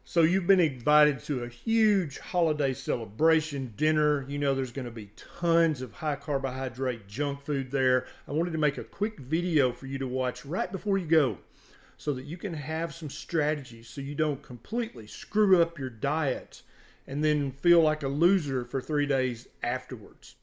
So you've been invited to a huge holiday celebration dinner. You know there's going to be tons of high carbohydrate junk food there. I wanted to make a quick video for you to watch right before you go so that you can have some strategies so you don't completely screw up your diet and then feel like a loser for 3 days afterwards.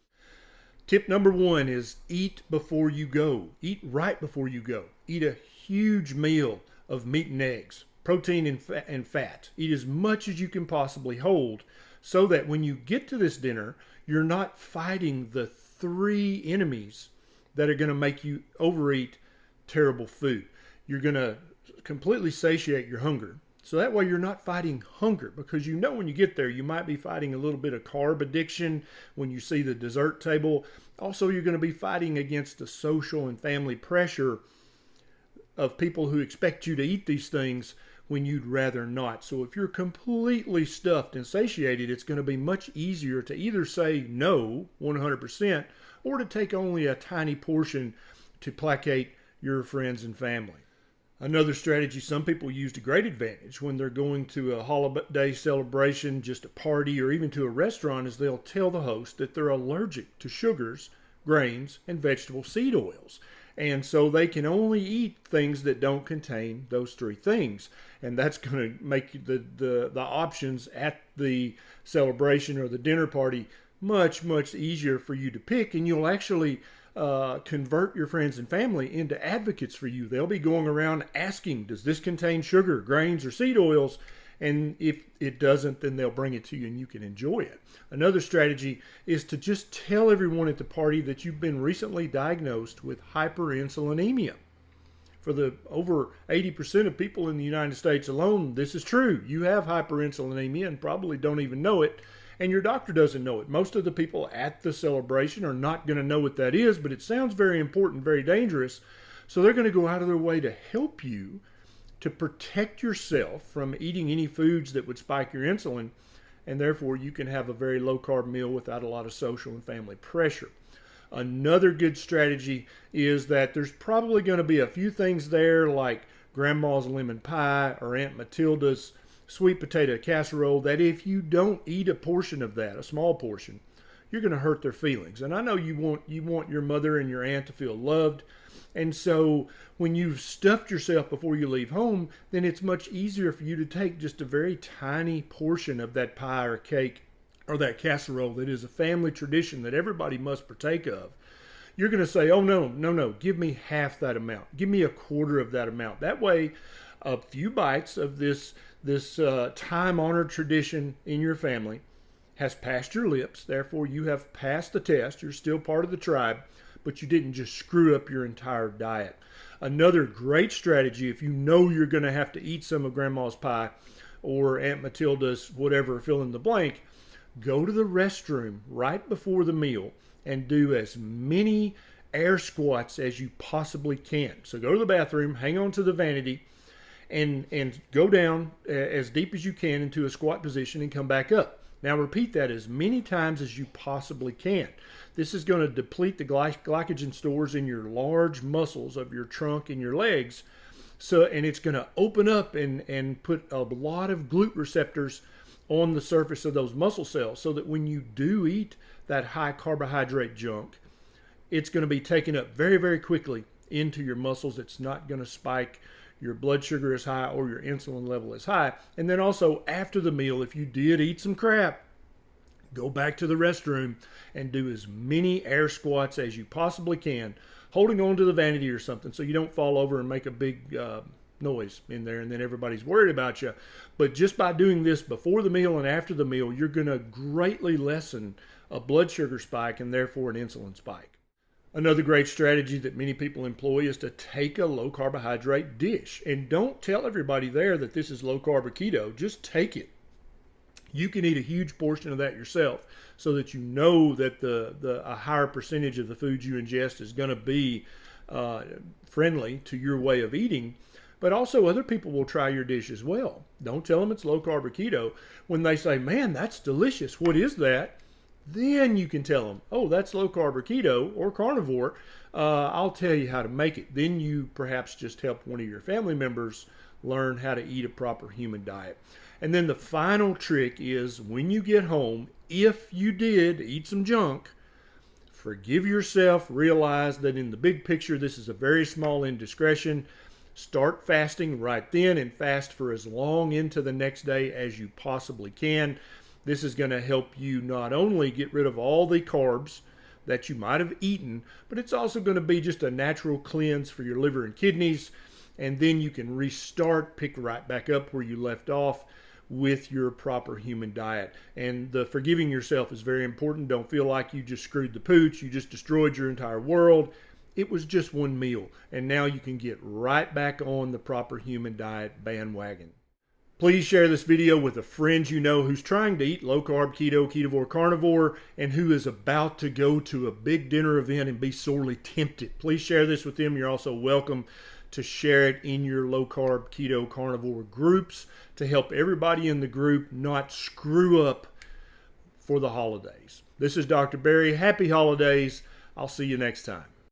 Tip number one is eat before you go. Eat right before you go. Eat a huge meal of meat and eggs, protein and fat. Eat as much as you can possibly hold so that when you get to this dinner, you're not fighting the three enemies that are going to make you overeat terrible food. You're going to completely satiate your hunger. So that way you're not fighting hunger, because you know when you get there, you might be fighting a little bit of carb addiction when you see the dessert table. Also, you're going to be fighting against the social and family pressure of people who expect you to eat these things when you'd rather not. So if you're completely stuffed and satiated, it's going to be much easier to either say no 100% or to take only a tiny portion to placate your friends and family. Another strategy some people use to great advantage when they're going to a holiday celebration, just a party, or even to a restaurant is they'll tell the host that they're allergic to sugars, grains, and vegetable seed oils. And so they can only eat things that don't contain those three things. And that's going to make the options at the celebration or the dinner party much, much easier for you to pick. And you'll actually convert your friends and family into advocates for you. They'll be going around asking, does this contain sugar, grains, or seed oils? And if it doesn't, then they'll bring it to you and you can enjoy it. Another strategy is to just tell everyone at the party that you've been recently diagnosed with hyperinsulinemia. For the over 80% of people in the United States alone, this is true. You have hyperinsulinemia and probably don't even know it, and your doctor doesn't know it. Most of the people at the celebration are not going to know what that is, but it sounds very important, very dangerous. So they're going to go out of their way to help you to protect yourself from eating any foods that would spike your insulin, and therefore you can have a very low carb meal without a lot of social and family pressure. Another good strategy is that there's probably going to be a few things there like grandma's lemon pie or Aunt Matilda's sweet potato casserole that if you don't eat a portion of that, a small portion, you're going to hurt their feelings. And I know you want your mother and your aunt to feel loved. And so when you've stuffed yourself before you leave home, then it's much easier for you to take just a very tiny portion of that pie or cake or that casserole that is a family tradition that everybody must partake of. You're going to say, oh, no, give me half that amount. Give me a quarter of that amount. That way, a few bites of this time-honored tradition in your family has passed your lips. Therefore, you have passed the test. You're still part of the tribe, but you didn't just screw up your entire diet. Another great strategy, if you know you're going to have to eat some of Grandma's pie or Aunt Matilda's whatever, fill in the blank, go to the restroom right before the meal and do as many air squats as you possibly can. So go to the bathroom, hang on to the vanity, and go down as deep as you can into a squat position and come back up. Now repeat that as many times as you possibly can. This is going to deplete the glycogen stores in your large muscles of your trunk and your legs. And it's going to open up and put a lot of glute receptors on the surface of those muscle cells so that when you do eat that high carbohydrate junk, it's going to be taken up very, very quickly into your muscles. It's not going to spike your blood sugar is high or your insulin level is high. And then also after the meal, if you did eat some crap, go back to the restroom and do as many air squats as you possibly can, holding on to the vanity or something so you don't fall over and make a big noise in there and then everybody's worried about you. But just by doing this before the meal and after the meal, you're going to greatly lessen a blood sugar spike and therefore an insulin spike. Another great strategy that many people employ is to take a low carbohydrate dish. And don't tell everybody there that this is low carb or keto. Just take it. You can eat a huge portion of that yourself so that you know that a higher percentage of the food you ingest is going to be friendly to your way of eating. But also other people will try your dish as well. Don't tell them it's low carb or keto. When they say, man, that's delicious. What is that? Then you can tell them, oh, that's low carb or keto or carnivore. I'll tell you how to make it. Then you perhaps just help one of your family members learn how to eat a proper human diet. And then the final trick is when you get home, if you did eat some junk, forgive yourself, realize that in the big picture, this is a very small indiscretion. Start fasting right then and fast for as long into the next day as you possibly can. This is going to help you not only get rid of all the carbs that you might have eaten, but it's also going to be just a natural cleanse for your liver and kidneys. And then you can restart, pick right back up where you left off with your proper human diet. And the forgiving yourself is very important. Don't feel like you just screwed the pooch, you just destroyed your entire world. It was just one meal, and now you can get right back on the proper human diet bandwagon. Please share this video with a friend you know who's trying to eat low carb, keto, ketovore, carnivore, and who is about to go to a big dinner event and be sorely tempted. Please share this with them. You're also welcome to share it in your low carb, keto, carnivore groups to help everybody in the group not screw up for the holidays. This is Dr. Berry. Happy holidays. I'll see you next time.